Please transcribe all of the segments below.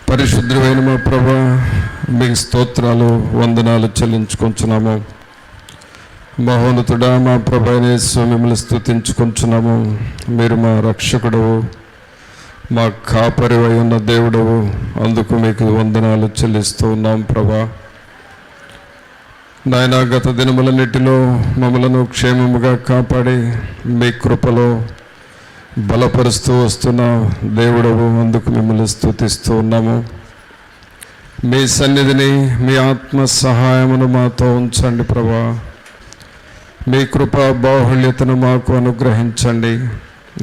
పరిశుద్ధమైన మా ప్రభువా, మీకు స్తోత్రాలు వందనాలు చెల్లించుకుంటున్నాము. మహోన్నతుడా, మా ప్రభు అయిన యేసు, మిమ్మల్ని స్తుతించుకుంటున్నాము. మీరు మా రక్షకుడవు, మా కాపరివై ఉన్న దేవుడవు. అందుకు మీకు వందనాలు చెల్లిస్తూ ఉన్నాం ప్రభా. నాయన, గత దినములన్నిటిలో మమ్మలను క్షేమముగా కాపాడి మీ కృపలో బలపరుస్తూ వస్తున్న దేవుడవు. అందుకు మిమ్మల్ని స్తుతిస్తూ ఉన్నాము. మీ సన్నిధిని, మీ ఆత్మ సహాయమును మాతో ఉంచండి ప్రభా. మీ కృపా బాహుళ్యతను మాకు అనుగ్రహించండి.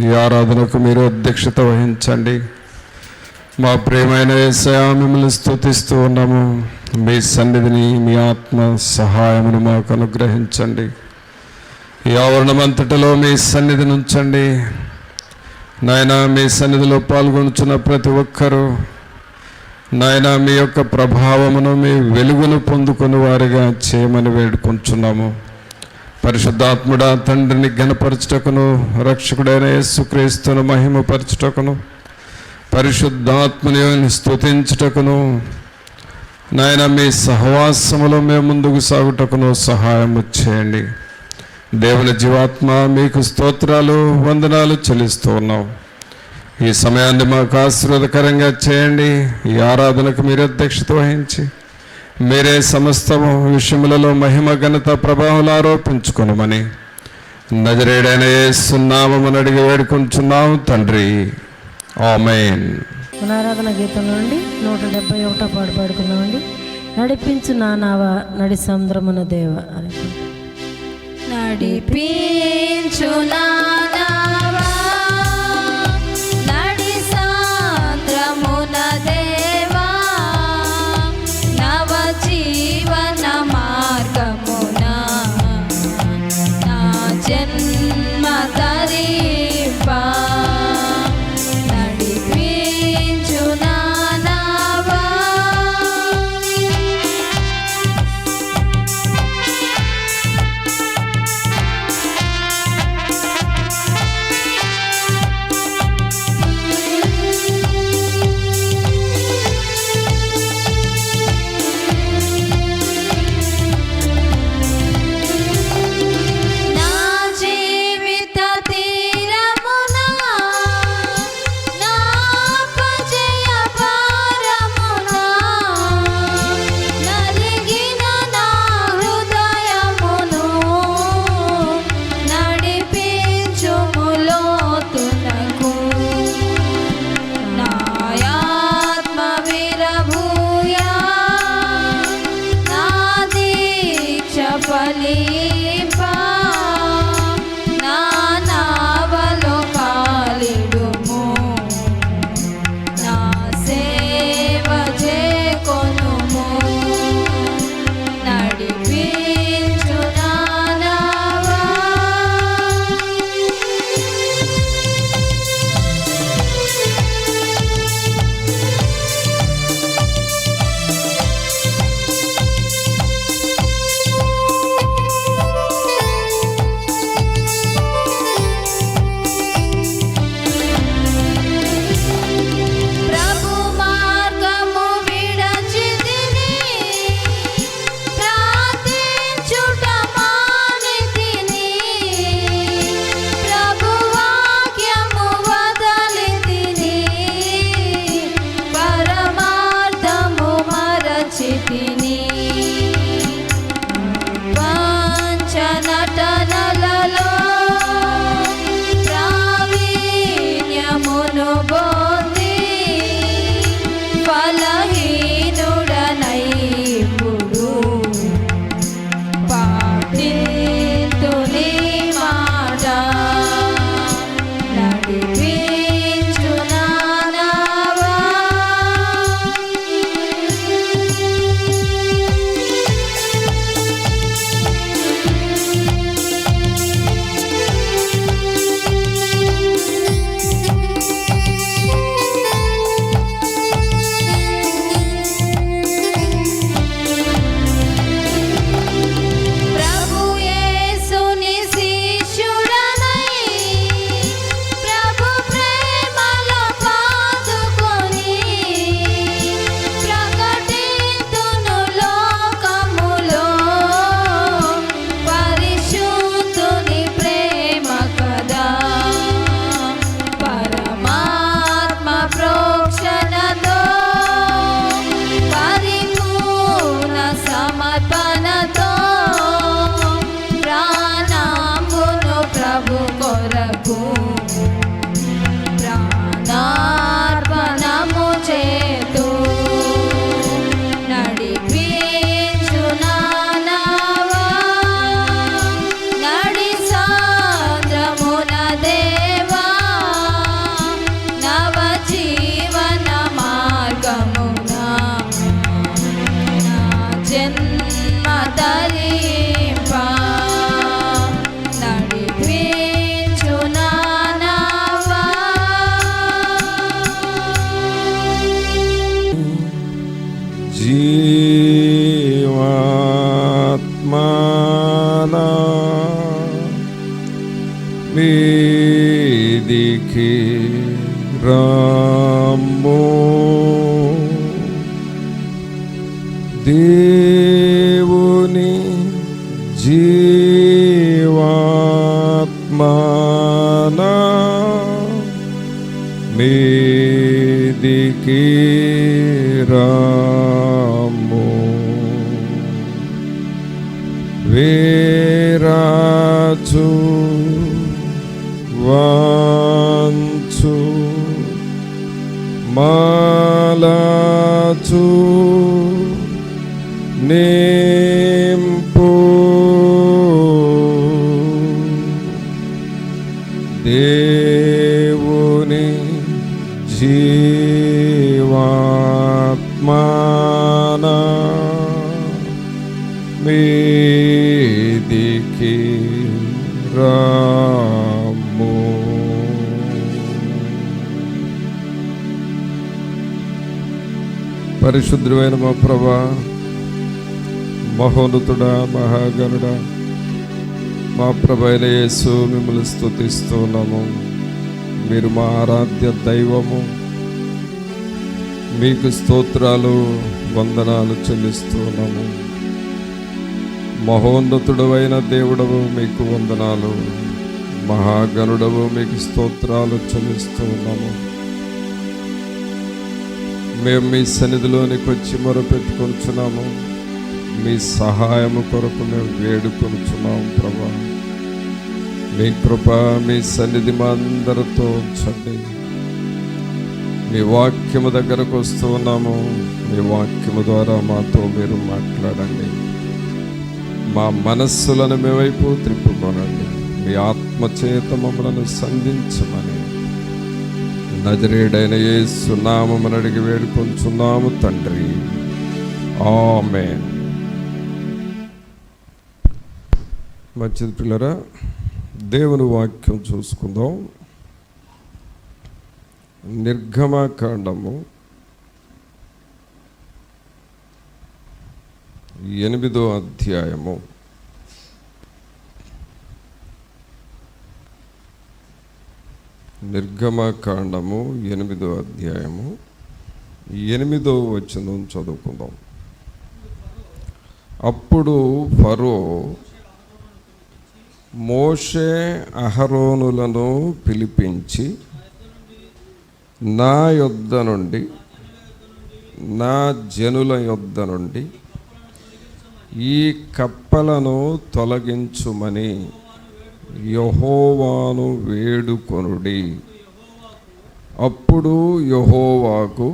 ఈ ఆరాధనకు మీరు అధ్యక్షత వహించండి. మా ప్రియమైన యేసయ్యా, మిమ్మల్ని స్తుతిస్తూ ఉన్నాము. మీ సన్నిధిని, మీ ఆత్మ సహాయమును మాకు అనుగ్రహించండి. ఈ ఆవరణమంతటిలో మీ సన్నిధిని ఉంచండి నాయన. మీ సన్నిధిలో పాల్గొనుచున్న ప్రతి ఒక్కరూ నాయన మీ యొక్క ప్రభావమును, మీ వెలుగును పొందుకుని వారిగా చేయమని వేడుకుంటున్నాము. పరిశుద్ధాత్ముడా, తండ్రిని ఘనపరచుటకును, రక్షకుడైన యేసుక్రీస్తును మహిమపరచుటకును, పరిశుద్ధాత్మని స్తుతించుటకును నాయన మీ సహవాసములో మేము ముందుకు సాగుటకును సహాయం చేయండి. దేవుని జీవాత్మ, మీకు స్తోత్రాలు వందనాలు చెల్లిస్తూ ఉన్నాం. ఈ సమయాన్ని మాకు ఆశీర్వాదకరంగా చేయండి. ఈ ఆరాధనకు మీరు అధ్యక్షత వహించి మీరే సమస్త విషయములలో మహిమ, ఘనత, ప్రభావాలు ఆరోపించుకొనమని నజరేయుడైన యేసు నామమున అడిగి వేడుకుంటున్నాం తండ్రి. ఆమేన్. మన ఆరాధన గీతం నుండి 171 పాడు పాడుకున్నామండి. నడిపించు నా నావ నడి సముద్రమున దేవ. నడిపించు నా నావ నడి సముద్రమున దేవా, నవ జీవన మార్గమున నా జన్మ తరింపా. జీవాత్మానా మీదికి రాము. దేవుని జీవాత్మానా మీదికి రాము. వేరాజు వాంచు మాలాచు నింపు దేవుని జీవాత్మానా మీదికి రాము. పరిశుద్ధమైన మా ప్రభా, మహోన్నతుడా, మహాగణుడా, మా ప్రభు అయిన యేసు మిమ్మల్ని స్తుతిస్తున్నాము. మీరు మా ఆరాధ్య దైవము. మీకు స్తోత్రాలు, వందనాలు చెల్లిస్తున్నాము. మహోన్నతుడవైన దేవుడవు మీకు వందనాలు, మహాగణుడవు మీకు స్తోత్రాలు చెల్లిస్తున్నాము. మేము మీ సన్నిధిలోనికి వచ్చి మొరపెట్టుకొనుచున్నాము. మీ సహాయము కొరకు మేము వేడుకొనుచున్నాము ప్రభా. మీ కృప, మీ సన్నిధి మా అందరితో ఉంచండి. మీ వాక్యము దగ్గరకు వస్తూ ఉన్నాము. మీ వాక్యము ద్వారా మాతో మీరు మాట్లాడండి. మా మనస్సులను మీ వైపు త్రిప్పుకొనండి. మీ ఆత్మచేత మమ్మలను సంధించమని నజరేయుడైన యేసు నామమున అడిగి వేడుకొంచున్నాము తండ్రి. ఆమేన్. మంచిది పిల్లరా, దేవుని వాక్యం చూసుకుందాం. నిర్గమకాండము 8వ అధ్యాయము. నిర్గమకాండము 8వ అధ్యాయము 8వ వచనం చదువుకుందాం. అప్పుడు ఫరో మోషే అహరోనులను పిలిపించి, నా యొద్ద నుండి, నా జనుల యొద్ద నుండి ఈ కప్పలను తొలగించుమని యెహోవాను వేడుకొనుడి. అప్పుడు యెహోవాకు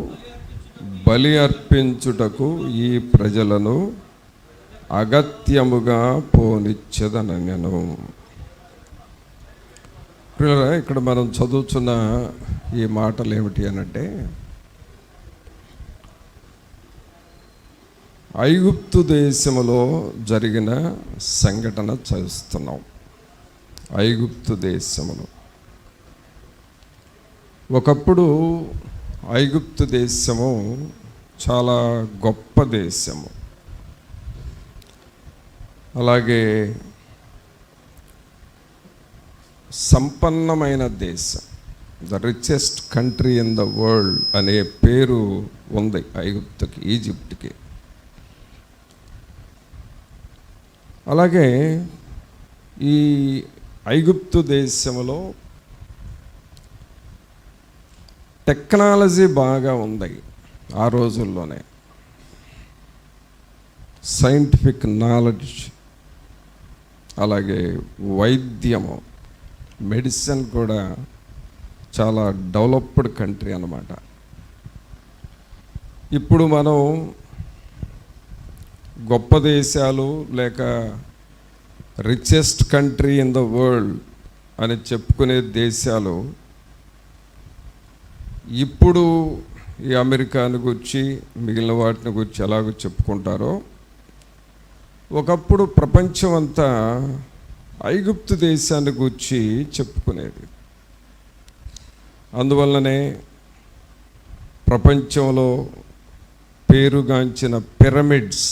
బలి అర్పించుటకు ఈ ప్రజలను అగత్యముగా పోనిచ్చెదనెను. ఇక్కడ మనం చదువుతున్న ఈ మాటలు ఏమిటి అనంటే, ఐగుప్తు దేశములో జరిగిన సంఘటన చూస్తున్నాం. ఐగుప్తు దేశములో ఒకప్పుడు ఐగుప్తు దేశము చాలా గొప్ప దేశము. అలాగే సంపన్నమైన దేశం, the richest country in the world అనే పేరు ఉంది ఐగుప్తుకి, ఈజిప్ట్కి. అలాగే ఈ ఐగుప్తు దేశంలో టెక్నాలజీ బాగా ఉంది ఆ రోజుల్లోనే. సైంటిఫిక్ నాలెడ్జ్, అలాగే వైద్యము, మెడిసిన్ కూడా చాలా డెవలప్డ్ కంట్రీ అన్నమాట. ఇప్పుడు మనం గొప్ప దేశాలు లేక richest country in the world అని చెప్పుకునే దేశాలు ఇప్పుడు ఈ అమెరికాని గురించి మిగిలిన వాటిని గురించి ఎలాగో చెప్పుకుంటారో, ఒకప్పుడు ప్రపంచం అంతా ఐగుప్తు దేశాన్ని గురించి చెప్పుకునేది. అందువల్లనే ప్రపంచంలో పేరుగాంచిన పిరమిడ్స్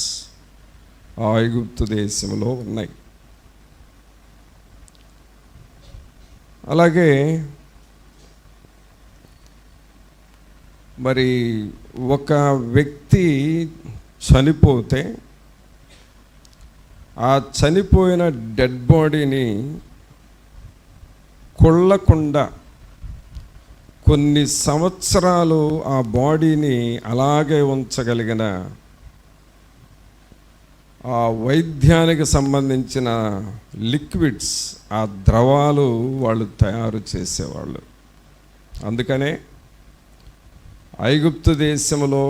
ఆ ఐగుప్తు దేశంలో ఉన్నాయి. అలాగే మరి ఒక వ్యక్తి చనిపోతే ఆ చనిపోయిన డెడ్ బాడీని కొల్లకుండా కొన్ని సంవత్సరాలు ఆ బాడీని అలాగే ఉంచగలిగిన ఆ వైద్యానికి సంబంధించిన లిక్విడ్స్, ఆ ద్రవాలు వాళ్ళు తయారు చేసేవాళ్ళు. అందుకనే ఐగుప్తు దేశంలో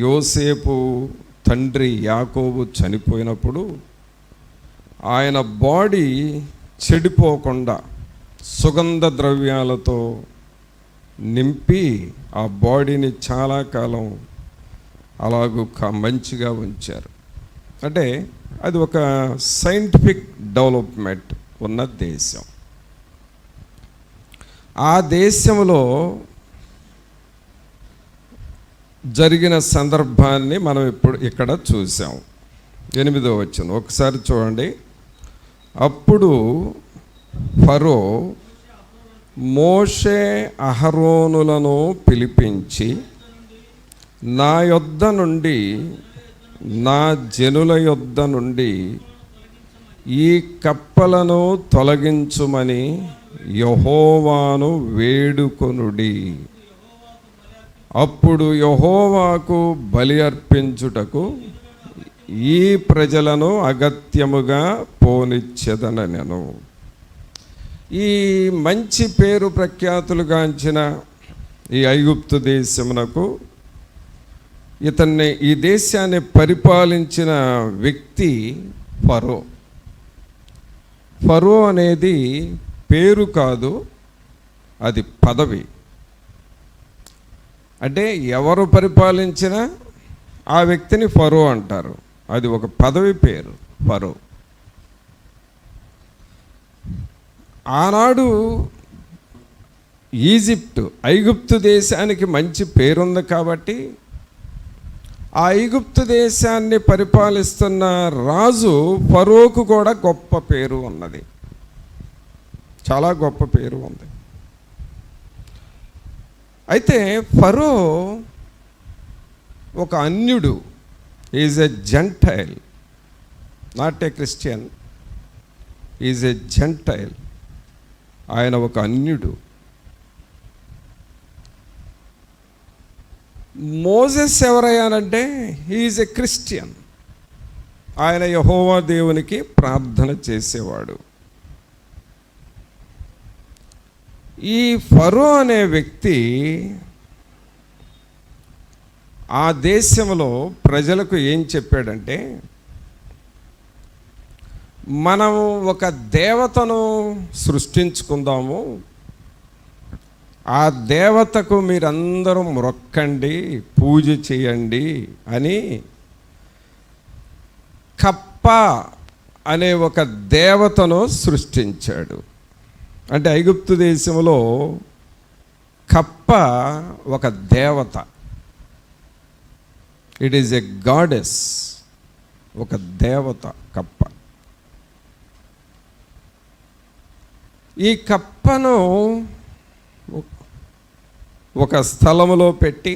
యోసేపు తండ్రి యాకోబు చనిపోయినప్పుడు ఆయన బాడీ చెడిపోకుండా సుగంధ ద్రవ్యాలతో నింపి ఆ బాడీని చాలా కాలం అలాగూ మంచిగా ఉంచారు. అంటే అది ఒక సైంటిఫిక్ డెవలప్మెంట్ ఉన్న దేశం. ఆ దేశంలో జరిగిన సందర్భాన్ని మనం ఇప్పుడు ఇక్కడ చూసాం. 8వ వచనం ఒకసారి చూడండి. అప్పుడు ఫరో మోషే అహరోనులను పిలిపించి, నా యొద్ద నుండి, నా జనుల యొద్ద నుండి ఈ కప్పలను తొలగించుమని యెహోవాను వేడుకొనుడి. అప్పుడు యెహోవాకు బలి అర్పించుటకు ఈ ప్రజలను అగత్యముగా పోనిచ్చెదనెను. ఈ మంచి పేరు ప్రఖ్యాతులుగాంచిన ఈ ఐగుప్తు దేశమునకు ఈ దేశాన్ని పరిపాలించిన వ్యక్తి ఫరో. ఫరో అనేది పేరు కాదు, అది పదవి. అంటే ఎవరు పరిపాలించినా ఆ వ్యక్తిని ఫరో అంటారు. అది ఒక పదవి పేరు, ఫరో. ఆనాడు ఈజిప్టు, ఐగుప్తు దేశానికి మంచి పేరుంది కాబట్టి ఆ ఐగుప్తు దేశాన్ని పరిపాలిస్తున్న రాజు ఫరోకు కూడా గొప్ప పేరు ఉన్నది, చాలా గొప్ప పేరు ఉంది. అయితే ఫరో ఒక అన్యుడు, is a gentile, not a Christian, is a gentile. ఆయన ఒక అన్యుడు. మోసెస్ ఎవరయ్యానంటే హీఈస్ ఎ క్రిస్టియన్. ఆయన యెహోవా దేవునికి ప్రార్థన చేసేవాడు. ఈ ఫరో అనే వ్యక్తి ఆ దేశంలో ప్రజలకు ఏం చెప్పాడంటే, మనం ఒక దేవతను సృష్టించుకుందాము, ఆ దేవతకు మీరందరూ మొక్కండి, పూజ చేయండి అని కప్ప అనే ఒక దేవతను సృష్టించాడు. అంటే ఐగుప్తు దేశంలో కప్ప ఒక దేవత, ఇట్ ఈజ్ ఎ గాడెస్, ఒక దేవత కప్ప. ఈ కప్పను ఒక స్థలములో పెట్టి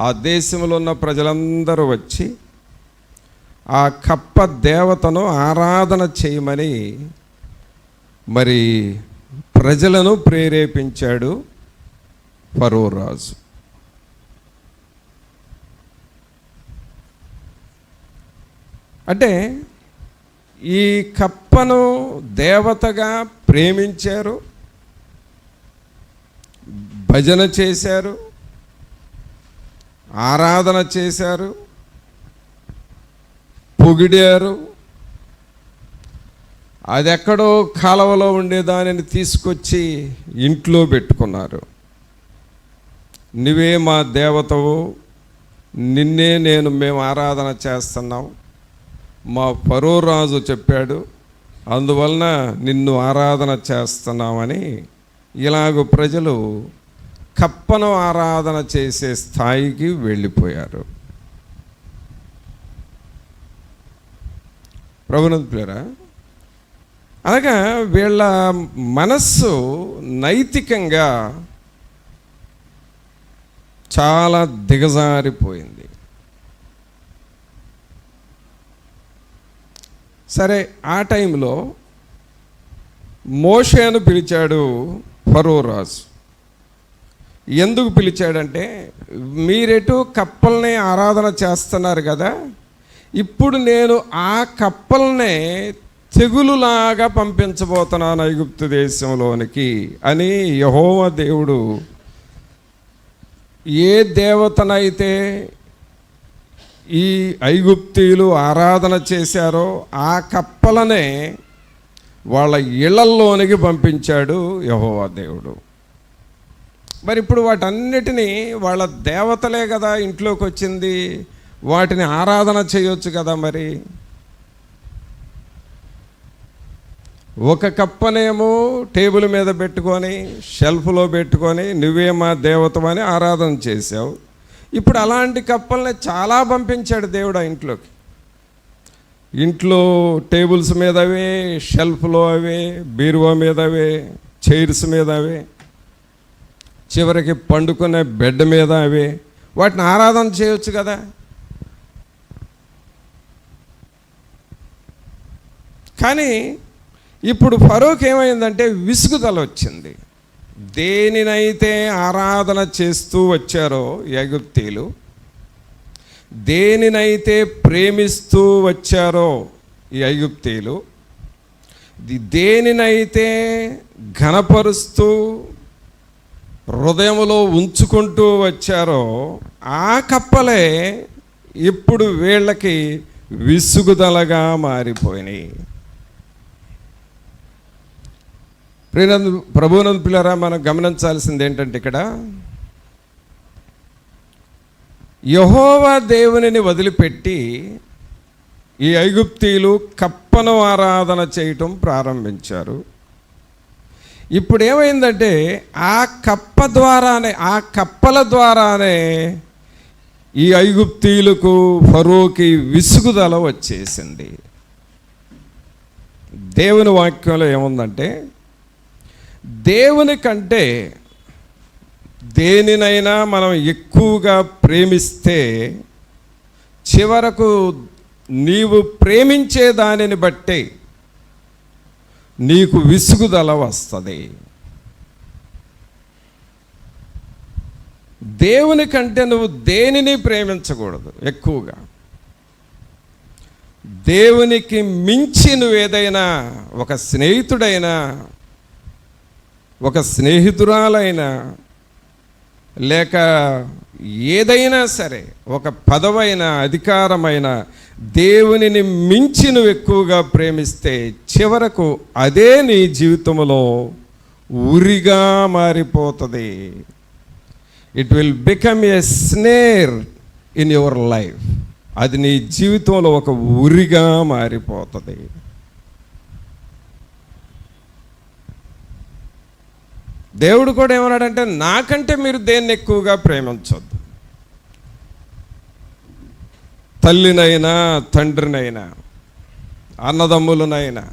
ఆ దేశంలో ఉన్న ప్రజలందరూ వచ్చి ఆ కప్ప దేవతను ఆరాధన చేయమని మరి ప్రజలను ప్రేరేపించాడు ఫరో రాజు. అంటే ఈ కప్పను దేవతగా ప్రేమించారు, భజన చేశారు, ఆరాధన చేశారు, పొగిడారు. అది ఎక్కడో కాలువలో ఉండేదానిని తీసుకొచ్చి ఇంట్లో పెట్టుకున్నారు. నువ్వే మా దేవతవు, నిన్నే మేము ఆరాధన చేస్తున్నాం, మా ఫరో రాజు చెప్పాడు, అందువలన నిన్ను ఆరాధన చేస్తున్నామని ఇలాగ ప్రజలు కప్పను ఆరాధన చేసే స్థాయికి వెళ్ళిపోయారు. ప్రభునందు ప్రియులారా, అనగా వీళ్ళ మనస్సు నైతికంగా చాలా దిగజారిపోయింది. సరే, ఆ టైంలో మోషేను పిలిచాడు ఫరో రాజు. ఎందుకు పిలిచాడంటే, మీరెటు కప్పల్ని ఆరాధన చేస్తున్నారు కదా, ఇప్పుడు నేను ఆ కప్పల్నే తెగులులాగా పంపించబోతున్నాను ఐగుప్తు దేశంలోనికి అని యెహోవా దేవుడు ఏ దేవతనైతే ఈ ఐగుప్తీయులు ఆరాధన చేశారో ఆ కప్పలనే వాళ్ళ ఇళ్లల్లోనికి పంపించాడు యెహోవా దేవుడు. మరి ఇప్పుడు వాటన్నిటినీ వాళ్ళ దేవతలే కదా ఇంట్లోకి వచ్చింది, వాటిని ఆరాధన చేయొచ్చు కదా. మరి ఒక కప్పనేమో టేబుల్ మీద పెట్టుకొని షెల్ఫ్లో పెట్టుకొని నువ్వే మా దేవతమని ఆరాధన చేసావు. ఇప్పుడు అలాంటి కప్పల్ని చాలా పంపించాడు దేవుడు ఆ ఇంట్లోకి. ఇంట్లో టేబుల్స్ మీద అవే, షెల్ఫ్లో అవే, బీరువా మీద అవే, చైర్స్ మీద అవే, చివరికి పండుకునే బెడ్ మీద అవే, వాటిని ఆరాధన చేయొచ్చు కదా. కానీ ఇప్పుడు ఫరోకి ఏమైందంటే విసుగుదల వచ్చింది. దేనినైతే ఆరాధన చేస్తూ వచ్చారో ఐగుప్తీయులు, దేనినైతే ప్రేమిస్తూ వచ్చారో ఈ ఐగుప్తీయులు, దేనినైతే ఘనపరుస్తూ హృదయంలో ఉంచుకుంటూ వచ్చారో ఆ కప్పలే ఇప్పుడు వీళ్ళకి విసుగుదలగా మారిపోయినాయి. ప్రభువునందు పిల్లరా, మనం గమనించాల్సింది ఏంటంటే, ఇక్కడ యెహోవా దేవునిని వదిలిపెట్టి ఈ ఐగుప్తీయులు కప్పను ఆరాధన చేయటం ప్రారంభించారు. ఇప్పుడు ఏమైందంటే ఆ కప్పల ద్వారానే ఈ ఐగుప్తీయులకు ఫరోకి విసుగుదల వచ్చేసింది. దేవుని వాక్యంలో ఏముందంటే, దేవుని కంటే దేనినైనా మనం ఎక్కువగా ప్రేమిస్తే చివరకు నీవు ప్రేమించే దానిని బట్టే నీకు విసుగుదల వస్తుంది. దేవుని కంటే నువ్వు దేనిని ప్రేమించకూడదు ఎక్కువగా. దేవునికి మించి నువ్వేదైనా, ఒక స్నేహితుడైనా, ఒక స్నేహితురాలైనా, లేక ఏదైనా సరే, ఒక పదవైన, అధికారమైన, దేవునిని మించి నువ్వు ఎక్కువగా ప్రేమిస్తే చివరకు అదే నీ జీవితంలో ఉరిగా మారిపోతుంది. It will become a snare in your life. అది నీ జీవితంలో ఒక ఉరిగా మారిపోతుంది. దేవుడు కూడా ఏమన్నాడంటే, నాకంటే మీరు దేన్ని ఎక్కువగా ప్రేమించొద్దు. తల్లినైనా, తండ్రినైనా, అన్నదమ్ములనైనా,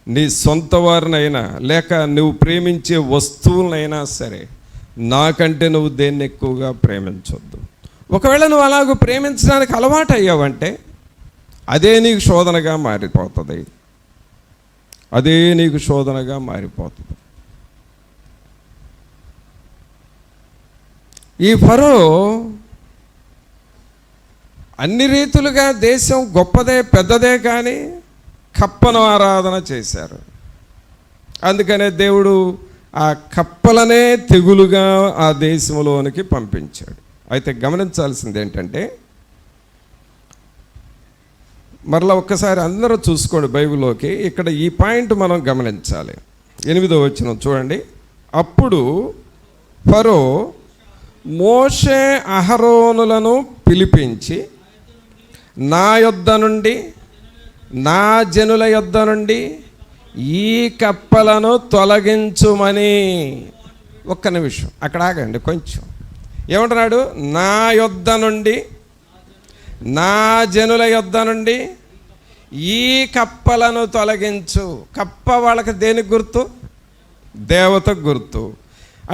నీ సొంత వారినైనా, లేక నువ్వు ప్రేమించే వస్తువులనైనా సరే, నాకంటే నువ్వు దేన్ని ఎక్కువగా ప్రేమించొద్దు. ఒకవేళ నువ్వు అలాగూ ప్రేమించడానికి అలవాటు అయ్యావంటే అదే నీకు శోధనగా మారిపోతుంది. అదే నీకు శోధనగా మారిపోతుంది. ఈ ఫరో అన్ని రీతులుగా దేశం గొప్పదే, పెద్దదే, కానీ కప్పను ఆరాధన చేశారు. అందుకనే దేవుడు ఆ కప్పలనే తెగులుగా ఆ దేశంలోనికి పంపించాడు. అయితే గమనించాల్సింది ఏంటంటే, మరలా ఒక్కసారి అందరూ చూసుకోండి బైబిల్లోకి. ఇక్కడ ఈ పాయింట్ మనం గమనించాలి. 8వ వచనం చూడండి. అప్పుడు ఫరో మోషే అహరోనులను పిలిపించి, నా యొద్ద నుండి, నా జనుల యొద్ద నుండి ఈ కప్పలను తొలగించుమని ఒక్క నిమిషం అక్కడ ఆగండి కొంచెం. ఏమంటున్నాడు? నా యొద్ద నుండి, నా జనుల యొద్ద నుండి ఈ కప్పలను తొలగించు. కప్ప వాళ్ళకి దేనికి గుర్తు? దేవతకు గుర్తు.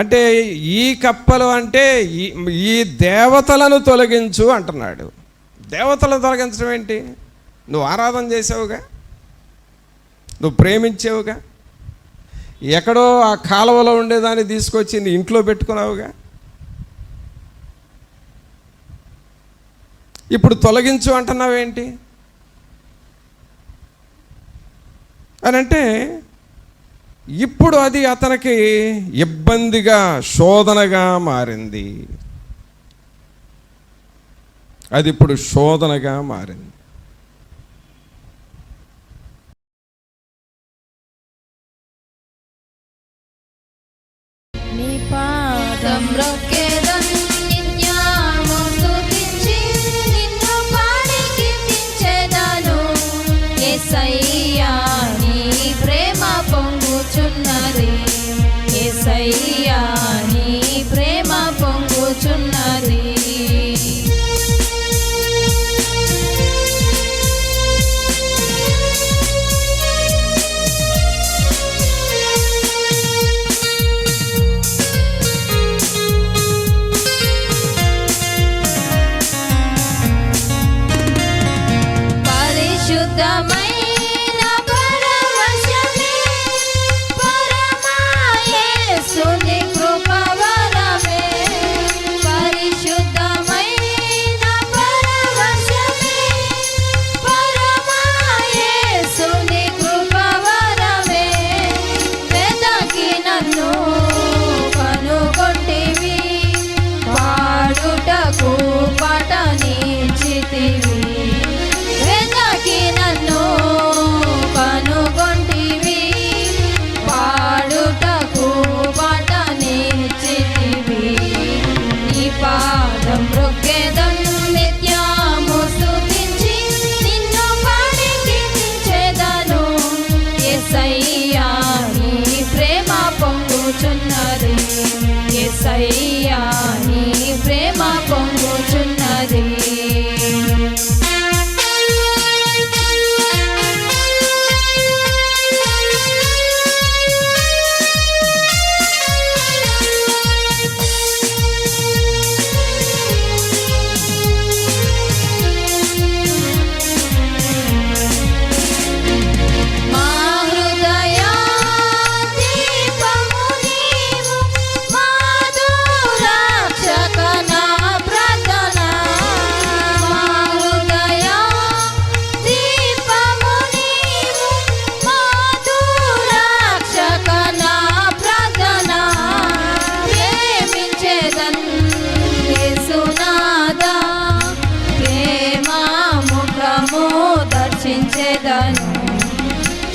అంటే ఈ కప్పలు అంటే ఈ దేవతలను తొలగించు అంటున్నాడు. దేవతలను తొలగించడం ఏంటి? నువ్వు ఆరాధన చేసావుగా, నువ్వు ప్రేమించావుగా, ఎక్కడో ఆ కాలువలో ఉండేదాన్ని తీసుకొచ్చి నీ ఇంట్లో పెట్టుకున్నావుగా. ఇప్పుడు తొలగించు అంటున్నావేంటి అని అంటే, ఇప్పుడు అది అతనికి ఇబ్బందిగా, శోధనగా మారింది. అది ఇప్పుడు శోధనగా మారింది. నీ పాదం మ్రొక్కెదన్ నిత్యము స్తుతించి నిన్ను పాడి కీర్తించెదను. యేసయ్యా నీ ప్రేమ పొంగుచున్నది, యేసయ్యా నీ ప్రేమ పొంగుచున్నది. పరిశుద్ధమైన పరవశమే పరమా యేసుని కృపవరమే. పరిశుద్ధమైన పరవశమే పరమా యేసుని కృపవరమే. వెదకి నన్ను కనుగొంటివి, పాడుటకు పటనిచ్చితివి. నన్ను కనుగొంటివి, పాడుటకు పటనిచ్చితివి. నీ పాదం మ్రొక్కెదన్ నిత్యము స్తుతించి నిన్ను పాడి కీర్తించెదను. యేసయ్యా నీ ప్రేమ పొంగుచున్నది, యేసయ్యా నీ ప్రేమ పొంగుచున్నది.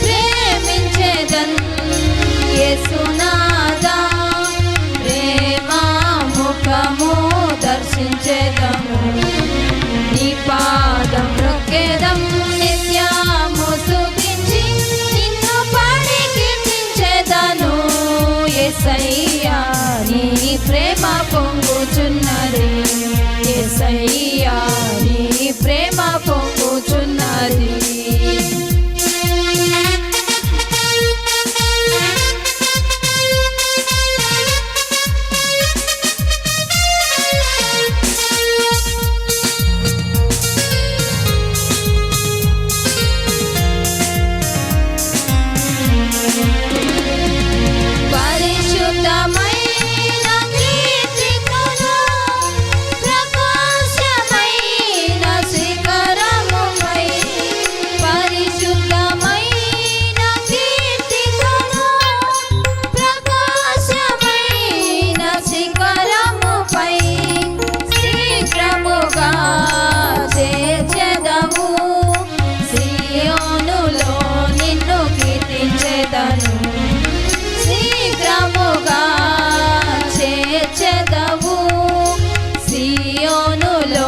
ప్రేమించెదన్ యేసునాదా, ప్రేమ ముఖము దర్శించెదము. నీ పాదం మ్రొక్కెదం నిత్యము స్తుతించి నిన్ను పాడి కీర్తించెదను. యేసయ్యా నీ ప్రేమ పొంగుచున్నది, యేసయ్యా నీ ప్రేమ పొంగుచున్నది. పరిశుద్ధమైన కీర్తికును ప్రకాశమైన శిఖరముపై, పరిశుద్ధమైన కీర్తికును ప్రకాశమైన శిఖరముపై శీఘ్రముగా చేర్చెదవు. సియోనులో నిన్ను కీర్తించెదను, శీఘ్రముగా చేర్చెదవు. సియోనులో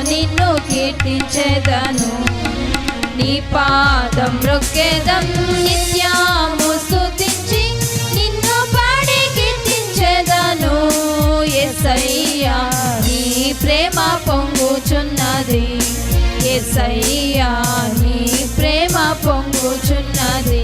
నిన్ను కీర్తించెదను. నీ పాదం మ్రొక్కెదం నిత్యము స్తుతించి నిన్ను పాడి కీర్తించెదను. పొంగుచున్నది యేసయ్యా నీ ప్రేమ పొంగుచున్నది